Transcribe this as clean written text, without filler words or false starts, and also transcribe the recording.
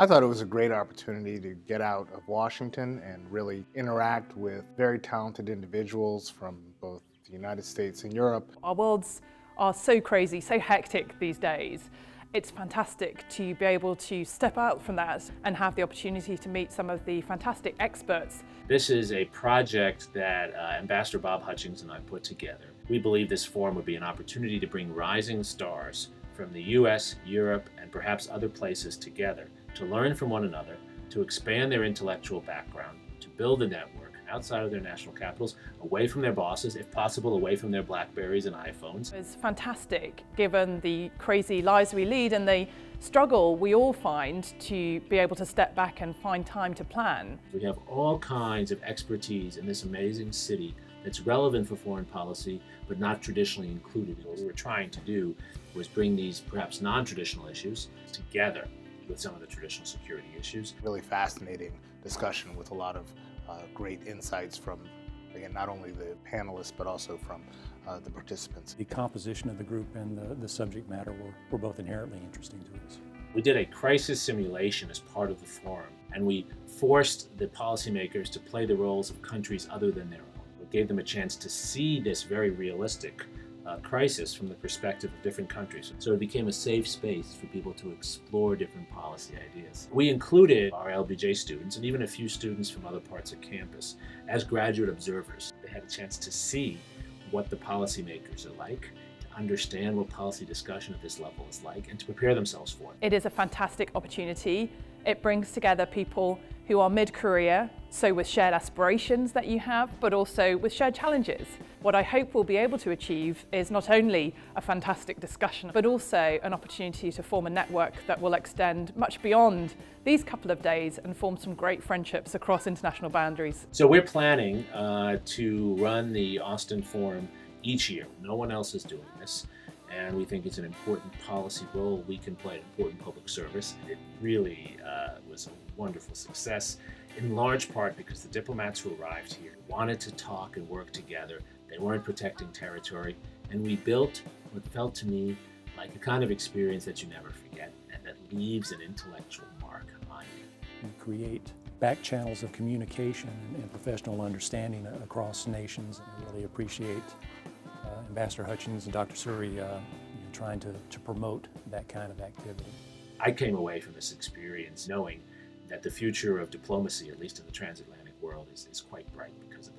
I thought it was a great opportunity to get out of Washington and really interact with very talented individuals from both the United States and Europe. Our worlds are so crazy, so hectic these days. It's fantastic to be able to step out from that and have the opportunity to meet some of the fantastic experts. This is a project that Ambassador Bob Hutchings and I put together. We believe this forum would be an opportunity to bring rising stars from the US, Europe, and perhaps other places together to learn from one another, to expand their intellectual background, to build a network outside of their national capitals, away from their bosses, if possible, away from their Blackberries and iPhones. It's fantastic given the crazy lives we lead and the struggle we all find to be able to step back and find time to plan. We have all kinds of expertise in this amazing city that's relevant for foreign policy, but not traditionally included. What we were trying to do was bring these perhaps non-traditional issues together with some of the traditional security issues. Really fascinating discussion with a lot of great insights from, again, not only the panelists, but also from the participants. The composition of the group and the subject matter were both inherently interesting to us. We did a crisis simulation as part of the forum, and we forced the policymakers to play the roles of countries other than their own. We gave them a chance to see this very realistic crisis from the perspective of different countries. So it became a safe space for people to explore different policy ideas. We included our LBJ students and even a few students from other parts of campus as graduate observers. They had a chance to see what the policymakers are like, to understand what policy discussion at this level is like, and to prepare themselves for it. It is a fantastic opportunity. It brings together people who are mid-career, so with shared aspirations that you have, but also with shared challenges. What I hope we'll be able to achieve is not only a fantastic discussion, but also an opportunity to form a network that will extend much beyond these couple of days and form some great friendships across international boundaries. So we're planning to run the Austin Forum each year. No one else is doing this. And we think it's an important policy role we can play, an important public service. It really was a wonderful success, in large part because the diplomats who arrived here wanted to talk and work together. They weren't protecting territory, and we built what felt to me like a kind of experience that you never forget and that leaves an intellectual mark on you. We create back channels of communication and professional understanding across nations, and I really appreciate Ambassador Hutchings and Dr. Suri trying to promote that kind of activity. I came away from this experience knowing that the future of diplomacy, at least in the transatlantic world, is quite bright because of